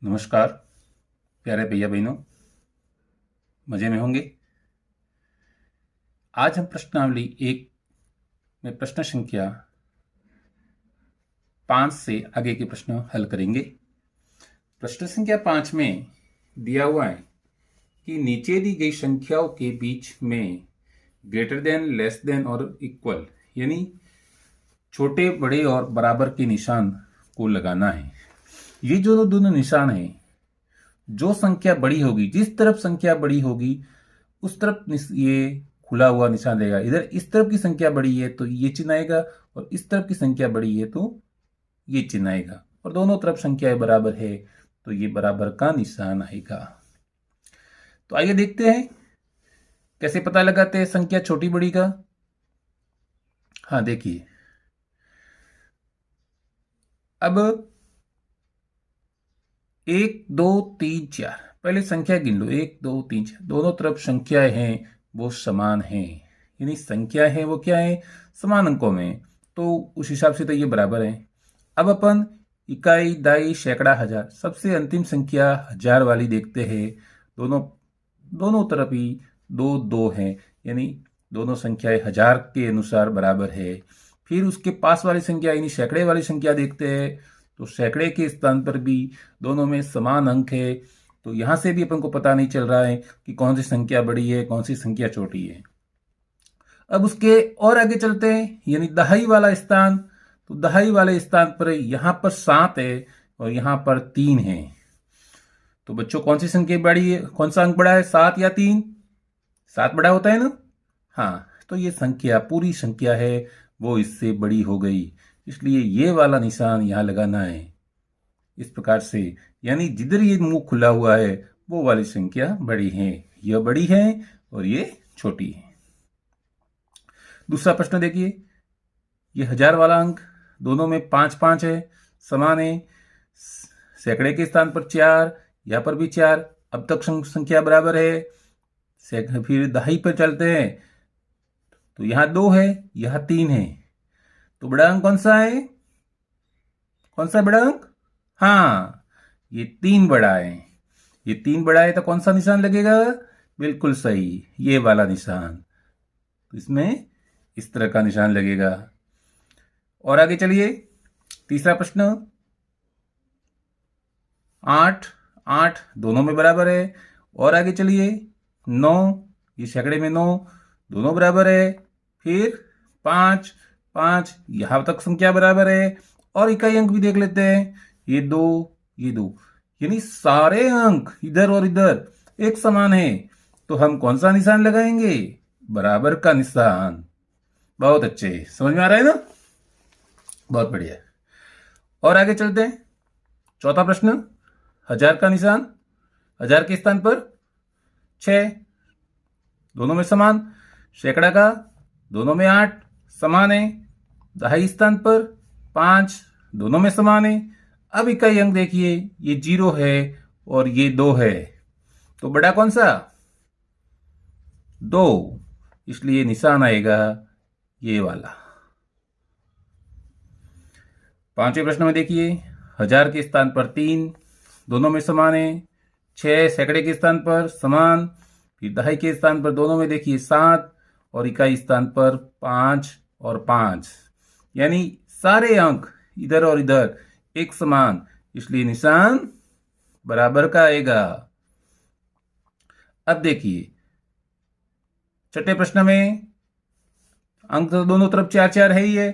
नमस्कार प्यारे भैया बहनों, मज़े में होंगे। आज हम प्रश्नावली 1 में प्रश्न संख्या 5 से आगे के प्रश्न हल करेंगे। प्रश्न संख्या 5 में दिया हुआ है कि नीचे दी गई संख्याओं के बीच में ग्रेटर देन, लेस देन और इक्वल यानी छोटे, बड़े और बराबर के निशान को लगाना है। ये जो दोनों निशान हैं, जो संख्या बड़ी होगी, जिस तरफ संख्या बड़ी होगी उस तरफ ये खुला हुआ निशान देगा। इधर इस तरफ की संख्या बड़ी है तो ये चिन्ह आएगा और इस तरफ की संख्या बड़ी है तो ये चिन्ह आएगा, और दोनों तरफ संख्याएं बराबर है तो ये बराबर का निशान आएगा। तो आइए देखते हैं कैसे पता लगाते हैं संख्या छोटी बड़ी का। हाँ देखिए, अब 1 2 3 4 पहले संख्या गिन लो। 1 2 3 4 दोनों तरफ संख्याएं हैं वो समान हैं, यानी संख्या है वो क्या है, समान अंकों में, तो उस हिसाब से तो ये बराबर है। अब अपन इकाई, दाई, सैकड़ा, हजार, सबसे अंतिम संख्या हजार वाली देखते हैं। दोनों तरफ ही 2 2 हैं, यानी दोनों संख्याएं हजार के अनुसार बराबर है। फिर उसके पास वाली संख्या यानी सैकड़े वाली संख्या देखते हैं, तो सैकड़े के स्थान पर भी दोनों में समान अंक है, तो यहां से भी अपन को पता नहीं चल रहा है कि कौन सी संख्या बड़ी है कौन सी संख्या छोटी है। अब उसके और आगे चलते हैं, यानी दहाई वाला स्थान, तो दहाई वाले स्थान पर यहां पर 7 है और यहां पर 3 है। तो बच्चों कौन सी संख्या बड़ी है, कौन सा अंक बड़ा है, 7 या 3? 7 बड़ा होता है ना। हाँ, तो ये संख्या पूरी संख्या है वो इससे बड़ी हो गई, इसलिए ये वाला निशान यहां लगाना है इस प्रकार से, यानी जिधर ये मुंह खुला हुआ है वो वाली संख्या बड़ी है, यह बड़ी है और ये छोटी है। दूसरा प्रश्न देखिए, ये हजार वाला अंक, दोनों में 5 5 है, समान है। सैकड़े के स्थान पर 4, यहां पर भी 4, अब तक संख्या बराबर है। फिर दहाई पर चलते हैं, तो यहां 2 है, यहां 3 है, तो बड़ा अंक कौन सा है, कौन सा बड़ा अंक? हाँ, ये 3 बड़ा है। ये 3 बड़ा है तो कौन सा निशान लगेगा? बिल्कुल सही, ये वाला निशान। तो इसमें इस तरह का निशान लगेगा। और आगे चलिए, तीसरा प्रश्न, 8 8 दोनों में बराबर है। और आगे चलिए, 9, ये सैकड़े में 9, दोनों बराबर है। फिर 5 5, यहां तक संख्या बराबर है। और इकाई अंक भी देख लेते हैं, ये 2 ये 2, यानी सारे अंक इधर और इधर एक समान है, तो हम कौन सा निशान लगाएंगे? बराबर का निशान। बहुत अच्छे, समझ में आ रहा है ना, बहुत बढ़िया। और आगे चलते हैं, चौथा प्रश्न, हजार का निशान, हजार के स्थान पर 6, दोनों में समान। सैकड़ा का, दोनों में 8, समान है। दहाई स्थान पर 5, दोनों में समान है। अब इकाई अंक देखिए, ये 0 है और ये 2 है, तो बड़ा कौन सा? 2, इसलिए निशान आएगा ये वाला। पांचवें प्रश्न में देखिए, हजार के स्थान पर 3, दोनों में समान है। 6 सैकड़े के स्थान पर समान। फिर दहाई के स्थान पर दोनों में देखिए 7 और इकाई स्थान पर 5 और 5, यानी सारे अंक इधर और इधर एक समान, इसलिए निशान बराबर का आएगा। अब देखिए, छठे प्रश्न में अंक तो दोनों तरफ 4 4 है ही है,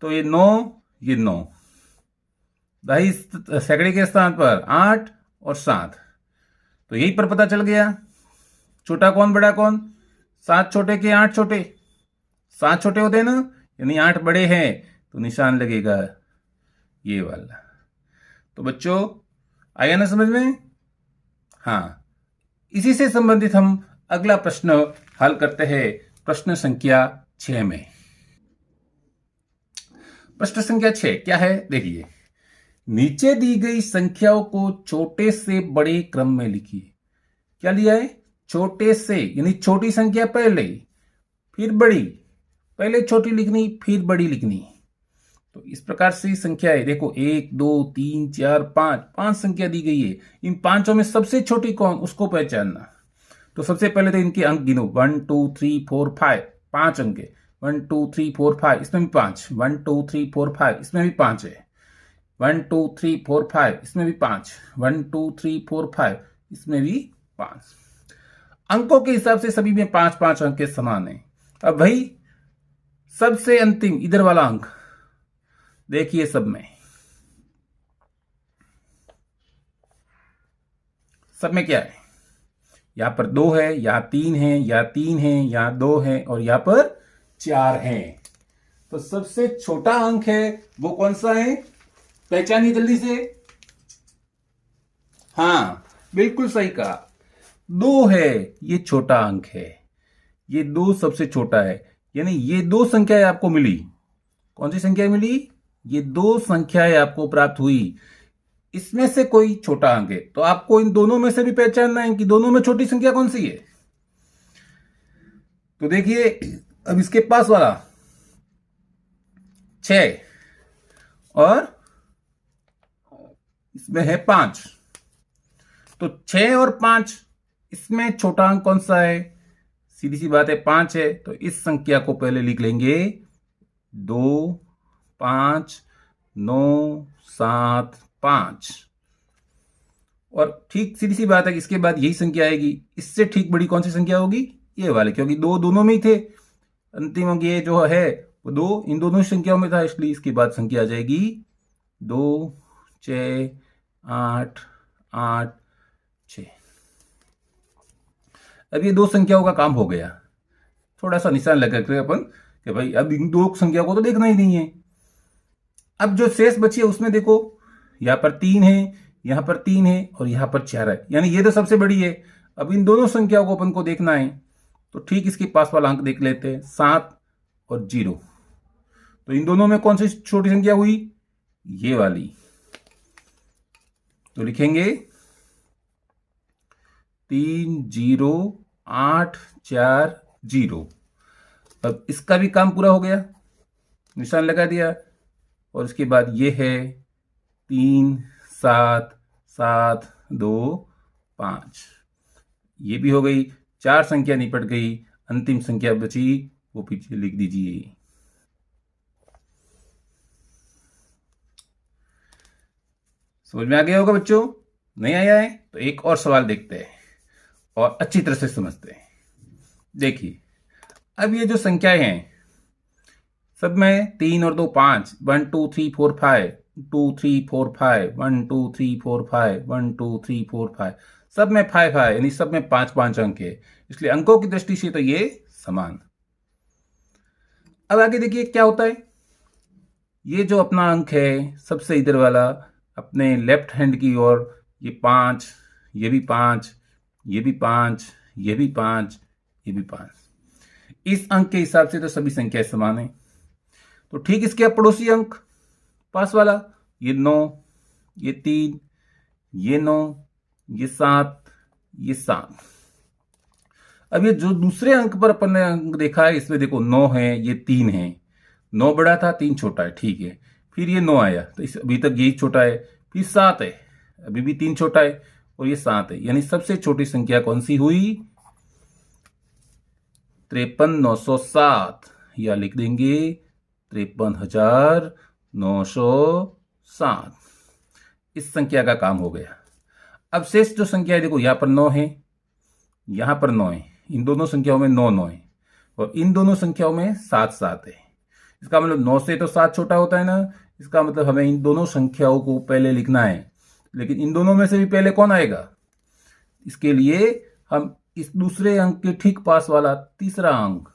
तो ये 9 ये 9, दहाई सैकड़े के स्थान पर 8 और 7, तो यही पर पता चल गया छोटा कौन बड़ा कौन। 7 छोटे के 8 छोटे, 7 छोटे होते हैं ना, यानी 8 बड़े हैं, तो निशान लगेगा ये वाला। तो बच्चों आया ना समझ में? हाँ, इसी से संबंधित हम अगला प्रश्न हल करते हैं, प्रश्न संख्या 6 में। प्रश्न संख्या 6 क्या है, देखिए, नीचे दी गई संख्याओं को छोटे से बड़े क्रम में लिखिए। क्या लिया है? छोटे से, यानी छोटी संख्या पहले फिर बड़ी, पहले छोटी लिखनी फिर बड़ी लिखनी। तो इस प्रकार से संख्या है, देखो 1 2 3 4 5, 5 संख्या दी गई है। इन पांचों में सबसे छोटी कौन, उसको पहचानना। तो सबसे पहले तो इनके अंक गिनो, 1 2 3 4 5, 5 अंक है। 1 2 3 4 5, इसमें भी 5, 1 2 3 4 5, इसमें भी 5 है। 1 2 3 4 5, इसमें भी 5, 1 2 3 4 5, इसमें भी 5। अंकों के हिसाब से सभी में 5 5 अंक के समान है। अब भाई सबसे अंतिम इधर वाला अंक देखिए, सब में क्या है, यहां पर 2 है, यहां 3 है, यहां 3 है, यहां 2 है और यहां पर 4 है। तो सबसे छोटा अंक है वो कौन सा है, पहचानिए जल्दी से। हाँ, बिल्कुल सही कहा, 2 है, ये छोटा अंक है। ये 2 सबसे छोटा है, यानी ये 2 संख्याएं आपको मिली। कौन सी संख्या मिली, ये 2 संख्याएं आपको प्राप्त हुई। इसमें से कोई छोटा अंक है, तो आपको इन दोनों में से भी पहचानना है कि दोनों में छोटी संख्या कौन सी है। तो देखिए, अब इसके पास वाला 6 और इसमें है 5, तो 6 और 5, इसमें छोटा अंक कौन सा है, सीधी सी बात है 5 है। तो इस संख्या को पहले लिख लेंगे 2 5 9 7 5, और ठीक सीधी सी बात है कि इसके बाद यही संख्या आएगी। इससे ठीक बड़ी कौन सी संख्या होगी, ये वाले, क्योंकि 2 दोनों में ही थे। अंतिम अंक ये जो है वो 2 इन दोनों संख्याओं में था, इसलिए इसके बाद संख्या आ जाएगी 2 6 8 8 6। अब ये 2 संख्याओं का काम हो गया। थोड़ा सा निशान लगा कर अपन कि भाई अब इन 2 संख्या को तो देखना ही नहीं है। अब जो शेष बची है उसमें देखो, यहां पर 3 है, यहां पर 3 है और यहां पर 4 है, यानी ये तो सबसे बड़ी है। अब इन दोनों संख्याओं को अपन को देखना है, तो ठीक इसके पास वाला अंक देख लेते हैं, 7 और 0। तो इन दोनों में कौन सी छोटी संख्या हुई, ये वाली। तो लिखेंगे 3 0 8 4 0। अब इसका भी काम पूरा हो गया, निशान लगा दिया। और इसके बाद ये है 3 7 7 2 5, ये भी हो गई। 4 संख्या निपट गई, अंतिम संख्या बची वो पीछे लिख दीजिए। समझ में आ गया होगा बच्चों, नहीं आया है तो एक और सवाल देखते हैं और अच्छी तरह से समझते हैं। देखिए, अब ये जो संख्याएं हैं सब में 3 और 2 5, 1 2 3 4 5, 2 3 4 5, 1 2 3 4 5, 1 2 3 4 5, सब में 5 5, यानी सब में 5 5 अंक है। इसलिए अंकों की दृष्टि से तो ये समान। अब आगे देखिए क्या होता है, ये जो अपना अंक है सबसे इधर वाला अपने लेफ्ट हैंड की ओर, ये 5, ये भी 5, ये भी 5, ये भी 5, ये भी 5। इस अंक के हिसाब से तो सभी संख्याएं समान है। तो ठीक इसके पड़ोसी अंक पास वाला, ये 9, ये 3, ये 9, ये 7, ये 7। अब ये जो दूसरे अंक पर अपन ने अंक देखा है, इसमें देखो 9 है, ये 3 है। 9 बड़ा था, 3 छोटा है, ठीक है। फिर ये 9 आया, तो इस अभी तक यही छोटा है। फिर 7 है, अभी भी 3 छोटा है, और ये 7 है, यानी सबसे छोटी संख्या कौन सी हुई, 53,907, या लिख देंगे 53,907। इस संख्या का काम हो गया। अब शेष जो संख्या है देखो, यहां पर 9 है, यहां पर 9 है, इन दोनों संख्याओं में 9 9 है, और इन दोनों संख्याओं में 7 7 है। इसका मतलब 9 से तो 7 छोटा होता है ना, इसका मतलब हमें इन दोनों संख्याओं को पहले लिखना है। लेकिन इन दोनों में से भी पहले कौन आएगा, इसके लिए हम इस दूसरे अंक के ठीक पास वाला तीसरा अंक,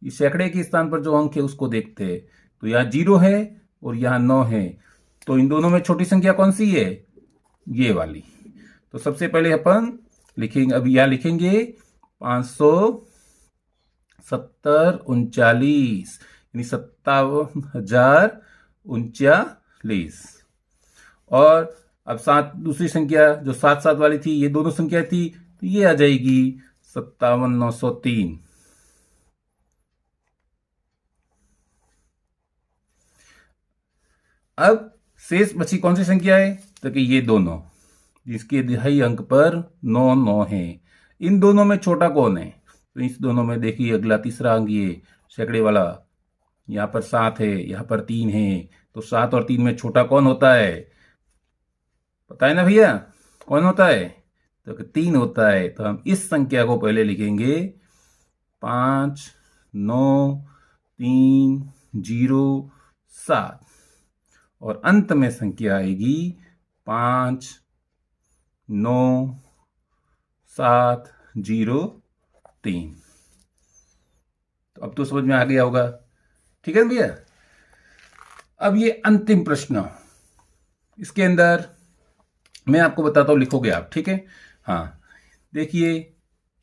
इस सैकड़े के स्थान पर जो अंक है उसको देखते हैं। तो यहाँ 0 है और यहाँ 9 है, तो इन दोनों में छोटी संख्या कौन सी है, ये वाली। तो सबसे पहले अपन लिखेंगे, अब यहाँ लिखेंगे 570 39, यानी 57,039। और अब 7 दूसरी संख्या जो 7 7 वाली थी, ये दोनों संख्या थी, तो ये आ जाएगी 57,903। अब शेष बची कौन सी संख्या है, तो कि ये दोनों जिसके दिहाई अंक पर 9 9 है। इन दोनों में छोटा कौन है, तो इस दोनों में देखिए अगला तीसरा अंक ये सैकड़े वाला, यहाँ पर 7 है, यहाँ पर 3 है, तो 7 और 3 में छोटा कौन होता है, पता है ना भैया, कौन होता है, तो 3 होता है। तो हम इस संख्या को पहले लिखेंगे 5 9 3 0 7 और अंत में संख्या आएगी 5 9 7 0 3। तो अब तो समझ में आ गया होगा, ठीक है भैया। अब ये अंतिम प्रश्न, इसके अंदर मैं आपको बताता हूं, लिखोगे आप, ठीक है। हाँ देखिए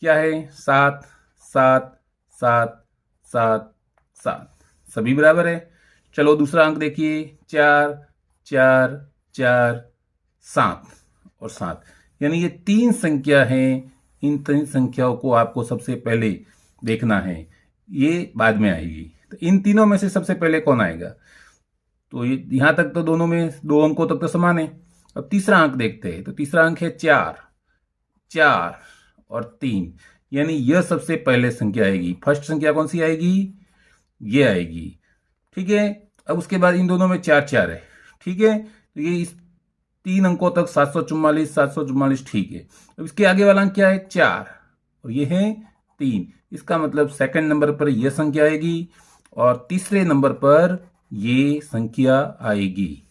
क्या है, 7 7 7 7 7 सभी बराबर है। चलो दूसरा अंक देखिए, 4 4 4 7 और 7, यानी ये 3 संख्या है। इन 3 संख्याओं को आपको सबसे पहले देखना है, ये बाद में आएगी। तो इन तीनों में से सबसे पहले कौन आएगा, तो ये यहां तक तो दोनों में 2 अंकों तक तो समान है। अब तीसरा अंक देखते हैं, तो तीसरा अंक है 4 4 और 3, यानी यह सबसे पहले संख्या आएगी। फर्स्ट संख्या कौन सी आएगी, ये आएगी, ठीक है। अब उसके बाद इन दोनों में 4 4 है, ठीक है। तो ये इस 3 अंकों तक 744 744, ठीक है। अब इसके आगे वाला अंक क्या है, 4 और ये है 3, इसका मतलब सेकंड नंबर पर यह संख्या आएगी और तीसरे नंबर पर ये संख्या आएगी।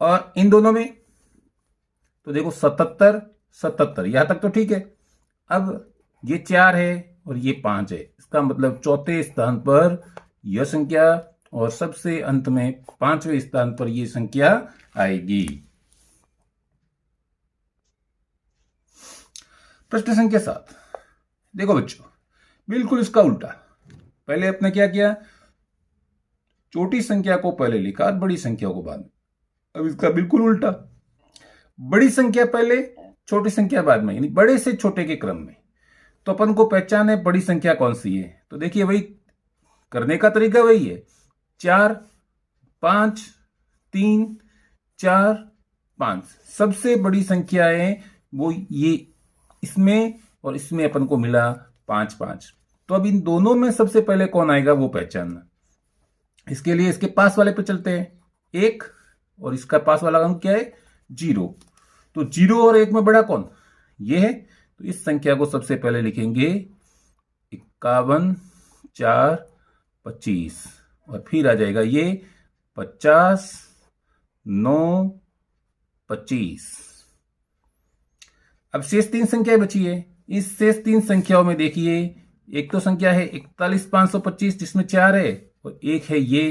और इन दोनों में तो देखो 77 77, यहां तक तो ठीक है। अब ये 4 है और ये 5 है, इसका मतलब चौथे स्थान पर यह संख्या और सबसे अंत में 5वें स्थान पर यह संख्या आएगी। प्रश्न संख्या 7, देखो बच्चों, बिल्कुल इसका उल्टा। पहले आपने क्या किया, छोटी संख्या को पहले लिखा और बड़ी संख्या को बाद में। अब इसका बिल्कुल उल्टा, बड़ी संख्या पहले छोटी संख्या बाद में, यानी बड़े से छोटे के क्रम में। तो अपन को पहचान है बड़ी संख्या कौन सी है, तो देखिए वही करने का तरीका वही है, 4 5 3 4 5 सबसे बड़ी संख्या है वो ये, इसमें और इसमें अपन को मिला 5 5। तो अब इन दोनों में सबसे पहले कौन आएगा वो पहचानना। इसके लिए इसके पास वाले पे चलते हैं, 1 और इसका पास वाला अंक क्या है, 0। तो 0 और 1 में बड़ा कौन, ये है। तो इस संख्या को सबसे पहले लिखेंगे 51 4 25 और फिर आ जाएगा ये 50 9 25। अब शेष 3 संख्याएं बची है। इस शेष 3 संख्याओं में देखिए, एक तो संख्या है 41 525 जिसमें 4 है और एक है ये।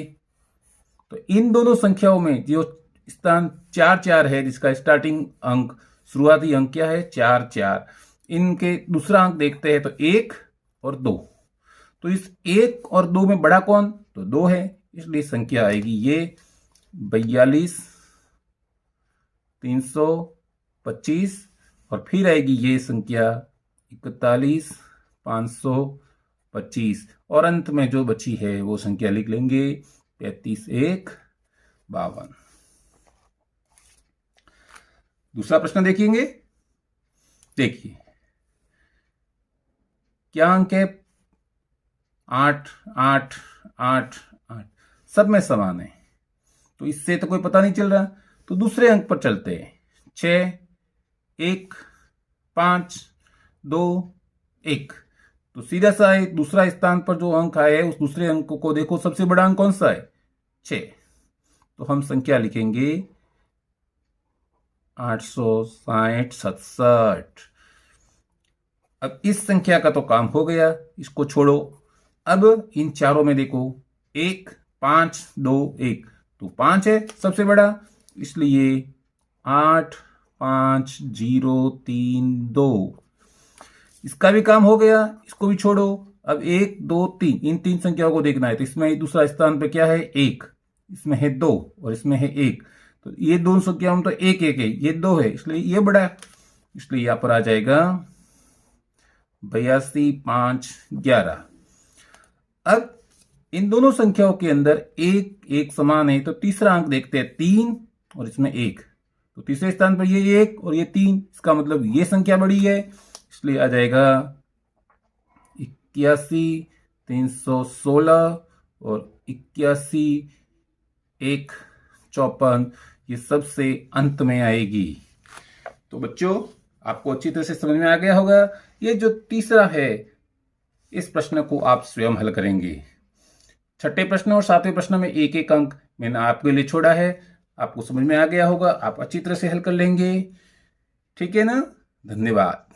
तो इन दोनों संख्याओं में जो स्थान 4 4 है, जिसका स्टार्टिंग अंक शुरुआती अंक क्या है 4 4, इनके दूसरा अंक देखते हैं तो 1 और 2। तो इस 1 और 2 में बड़ा कौन, तो 2 है, इसलिए संख्या आएगी ये 42 325 और फिर आएगी ये संख्या 41 525 और अंत में जो बची है वो संख्या लिख लेंगे 33 1 52। दूसरा प्रश्न देखेंगे, देखिए क्या अंक है 8 8 8 8, सब में समान है, तो इससे तो कोई पता नहीं चल रहा। तो दूसरे अंक पर चलते हैं, 6 1 5 2 1। तो सीधा सा है, दूसरा स्थान पर जो अंक आया है उस दूसरे अंक को देखो, सबसे बड़ा अंक कौन सा है 6। तो हम संख्या लिखेंगे 860 67। अब इस संख्या का तो काम हो गया, इसको छोड़ो। अब इन चारों में देखो 1 5 2 1, तो 5 है सबसे बड़ा, इसलिए 8 5 0 3 2, इसका भी काम हो गया, इसको भी छोड़ो। अब 1 2 3, इन 3 संख्याओं को देखना है, तो इसमें दूसरा स्थान पे क्या है 1, इसमें है 2 और इसमें है 1। तो ये दोनों संख्याओं में तो 1 1 है, ये 2 है, इसलिए ये बड़ा है, इसलिए यहां पर आ जाएगा 82 5 11। अब इन दोनों संख्याओं के अंदर एक एक समान है, तो तीसरा अंक देखते हैं 3 और इसमें 1, तो तीसरे स्थान पर ये 1 और ये 3, इसका मतलब ये संख्या बड़ी है, इसलिए आ जाएगा 81 316 और 81 1 54, ये सबसे अंत में आएगी। तो बच्चों आपको अच्छी तरह से समझ में आ गया होगा। ये जो तीसरा है, इस प्रश्न को आप स्वयं हल करेंगे। छठे प्रश्न और सातवें प्रश्न में एक एक अंक मैंने आपके लिए छोड़ा है, आपको समझ में आ गया होगा, आप अच्छी तरह से हल कर लेंगे। ठीक है ना? धन्यवाद।